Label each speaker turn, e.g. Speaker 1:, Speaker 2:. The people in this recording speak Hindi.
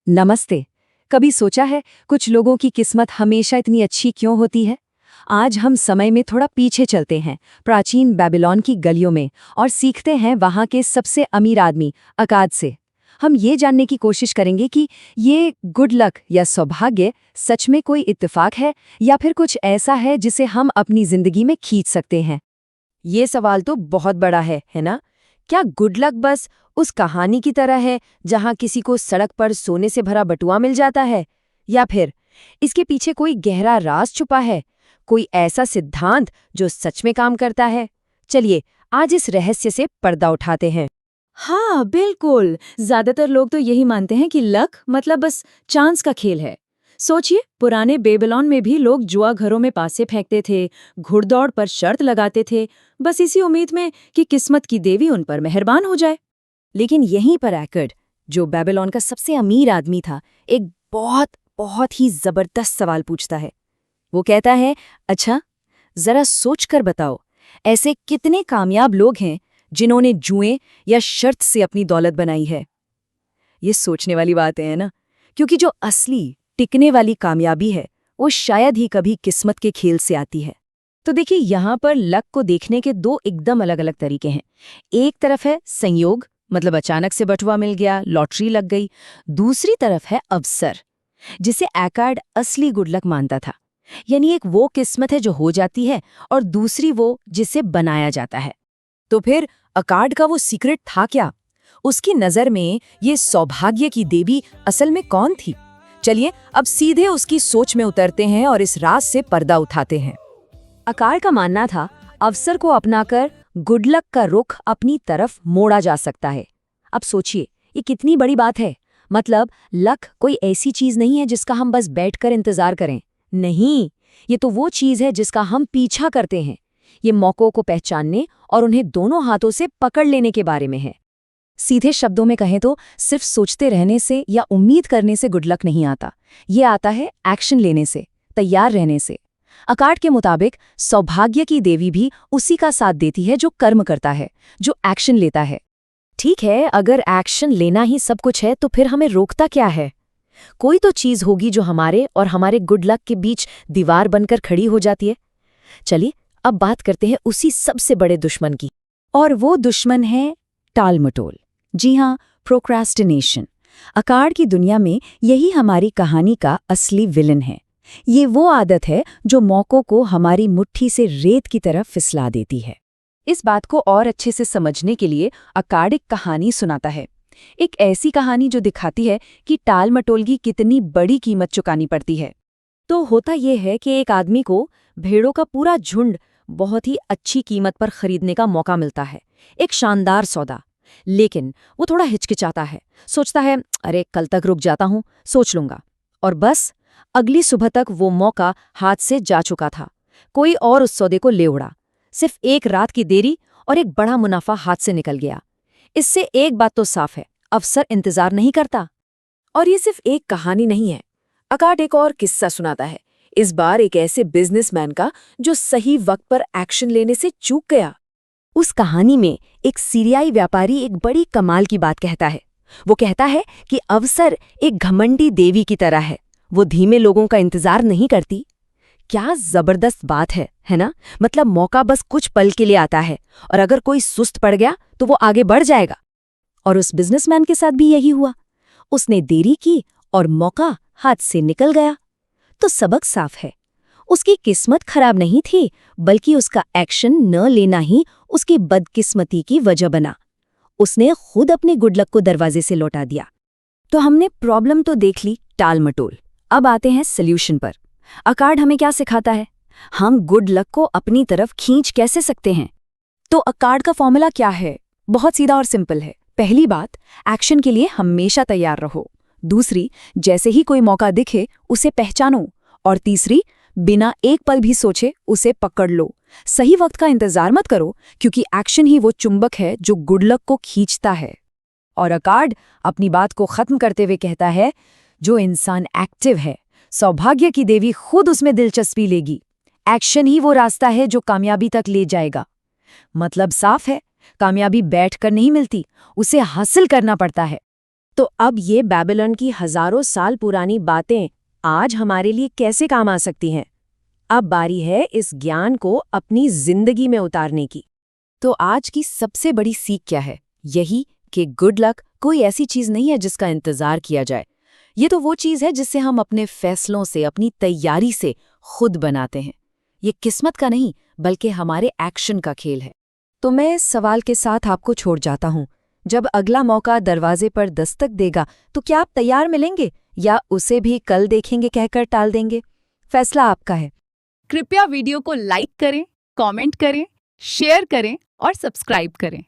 Speaker 1: नमस्ते। कभी सोचा है कुछ लोगों की किस्मत हमेशा इतनी अच्छी क्यों होती है? आज हम समय में थोड़ा पीछे चलते हैं, प्राचीन बेबीलोन की गलियों में, और सीखते हैं वहां के सबसे अमीर आदमी अकाद से। हम ये जानने की कोशिश करेंगे कि ये गुड लक या सौभाग्य सच में कोई इत्तेफाक है या फिर कुछ ऐसा है जिसे हम अपनी जिंदगी में खींच सकते हैं।
Speaker 2: ये सवाल तो बहुत बड़ा है ना? क्या गुड लक बस उस कहानी की तरह है जहां किसी को सड़क पर सोने से भरा बटुआ मिल जाता है? या फिर इसके पीछे कोई गहरा राज छुपा है, कोई ऐसा सिद्धांत जो सच में काम करता है? चलिए आज इस रहस्य से पर्दा उठाते हैं।
Speaker 3: हाँ बिल्कुल। ज्यादातर लोग तो यही मानते हैं कि लक मतलब बस चांस का खेल है। सोचिए, पुराने बेबीलोन में भी लोग जुआ घरों में पासे फेंकते थे, घुड़दौड़ पर शर्त लगाते थे, बस इसी उम्मीद में कि किस्मत की देवी उन पर मेहरबान हो जाए।
Speaker 2: लेकिन यहीं पर एकर्ड, जो बेबीलोन का सबसे अमीर आदमी था, एक बहुत बहुत ही जबरदस्त सवाल पूछता है। वो कहता है, अच्छा जरा सोच कर बताओ, ऐसे कितने कामयाब लोग हैं जिन्होंने जुए या शर्त से अपनी दौलत बनाई है? ये सोचने वाली बात है ना, क्योंकि जो असली टिकने वाली कामयाबी है वो शायद ही कभी किस्मत के खेल से आती है। तो देखिए, यहाँ पर लक को देखने के दो एकदम अलग अलग तरीके हैं। एक तरफ है संयोग, मतलब अचानक से बटुआ मिल गया, लॉटरी लग गई। दूसरी तरफ है अवसर, जिसे एकर्ड असली गुड लक मानता था। यानी एक वो किस्मत है जो हो जाती है और दूसरी वो जिसे बनाया जाता है। तो फिर एकर्ड का वो सीक्रेट था क्या? उसकी नजर में ये सौभाग्य की देवी असल में कौन थी? चलिए अब सीधे उसकी सोच में उतरते हैं और इस राज से पर्दा उठाते हैं।
Speaker 1: एकर्ड का मानना था अवसर को अपनाकर गुड लक का रुख अपनी तरफ मोड़ा जा सकता है। अब सोचिए, ये कितनी बड़ी बात है। मतलब लक कोई ऐसी चीज नहीं है जिसका हम बस बैठकर इंतजार करें। नहीं, ये तो वो चीज है जिसका हम पीछा करते हैं। ये मौकों को पहचानने और उन्हें दोनों हाथों से पकड़ लेने के बारे में है। सीधे शब्दों में कहें तो सिर्फ सोचते रहने से या उम्मीद करने से गुड लक नहीं आता। ये आता है एक्शन लेने से, तैयार रहने से। एकर्ड के मुताबिक सौभाग्य की देवी भी उसी का साथ देती है जो कर्म करता है, जो एक्शन लेता है।
Speaker 2: ठीक है, अगर एक्शन लेना ही सब कुछ है तो फिर हमें रोकता क्या है? कोई तो चीज होगी जो हमारे और हमारे गुड लक के बीच दीवार बनकर खड़ी हो जाती है। चलिए अब बात करते हैं उसी सबसे बड़े दुश्मन की। और वो दुश्मन है टाल-मटोल। जी हाँ, प्रोक्रास्टिनेशन। एकर्ड की दुनिया में यही हमारी कहानी का असली विलन है। ये वो आदत है जो मौकों को हमारी मुट्ठी से रेत की तरफ फिसला देती है।
Speaker 1: इस बात को और अच्छे से समझने के लिए एकर्ड एक कहानी सुनाता है। एक ऐसी कहानी जो दिखाती है कि टाल मटोल की कितनी बड़ी कीमत चुकानी पड़ती है।
Speaker 2: तो होता यह है कि एक आदमी को भेड़ों का पूरा झुंड बहुत ही अच्छी कीमत पर खरीदने का मौका मिलता है, एक शानदार सौदा। लेकिन वो थोड़ा हिचकिचाता है, सोचता है अरे कल तक रुक जाता हूँ, सोच लूंगा। और बस अगली सुबह तक वो मौका हाथ से जा चुका था। कोई और उस सौदे को ले उड़ा। सिर्फ एक रात की देरी और एक बड़ा मुनाफा हाथ से निकल गया। इससे एक बात तो साफ है, अवसर इंतजार नहीं करता। और ये सिर्फ एक कहानी नहीं है। एकर्ड एक और किस्सा सुनाता है, इस बार एक ऐसे बिजनेसमैन का जो सही वक्त पर एक्शन लेने से चूक गया। उस कहानी में एक सीरियाई व्यापारी एक बड़ी कमाल की बात कहता है। वो कहता है कि अवसर एक घमंडी देवी की तरह है, वो धीमे लोगों का इंतजार नहीं करती। क्या जबरदस्त बात है ना? मतलब मौका बस कुछ पल के लिए आता है और अगर कोई सुस्त पड़ गया तो वो आगे बढ़ जाएगा। और उस बिजनेसमैन के साथ भी यही हुआ। उसने देरी की और मौका हाथ से निकल गया। तो सबक साफ है, उसकी किस्मत खराब नहीं थी, बल्कि उसका एक्शन न लेना ही उसकी बदकिस्मती की वजह बना। उसने खुद अपने गुड लक को दरवाजे से लौटा दिया। तो हमने प्रॉब्लम तो देख ली, टाल मटोल। अब आते हैं सॉल्यूशन पर। एकर्ड हमें क्या सिखाता है? हम गुड लक को अपनी तरफ खींच कैसे सकते हैं?
Speaker 1: तो एकर्ड का फॉर्मूला क्या है? बहुत सीधा और सिंपल है। पहली बात, एक्शन के लिए हमेशा तैयार रहो। दूसरी, जैसे ही कोई मौका दिखे उसे पहचानो। और तीसरी, बिना एक पल भी सोचे उसे पकड़ लो। सही वक्त का इंतजार मत करो, क्योंकि एक्शन ही वो चुंबक है जो गुड लक को खींचता है। और एकर्ड अपनी बात को खत्म करते हुए कहता है, जो इंसान एक्टिव है, सौभाग्य की देवी खुद उसमें दिलचस्पी लेगी। एक्शन ही वो रास्ता है जो कामयाबी तक ले जाएगा। मतलब साफ है, कामयाबी बैठकर नहीं मिलती, उसे हासिल करना पड़ता है।
Speaker 2: तो अब ये बेबीलोन की हजारों साल पुरानी बातें आज हमारे लिए कैसे काम आ सकती हैं? अब बारी है इस ज्ञान को अपनी जिंदगी में उतारने की। तो आज की सबसे बड़ी सीख क्या है? यही कि गुड लक कोई ऐसी चीज नहीं है जिसका इंतजार किया जाए। ये तो वो चीज है जिससे हम अपने फैसलों से, अपनी तैयारी से खुद बनाते हैं। ये किस्मत का नहीं, बल्कि हमारे एक्शन का खेल है। तो मैं इस सवाल के साथ आपको छोड़ जाता हूँ। जब अगला मौका दरवाजे पर दस्तक देगा, तो क्या आप तैयार मिलेंगे या उसे भी कल देखेंगे कहकर टाल देंगे? फैसला आपका है।
Speaker 4: कृपया वीडियो को लाइक करें, कमेंट करें, शेयर करें और सब्सक्राइब करें।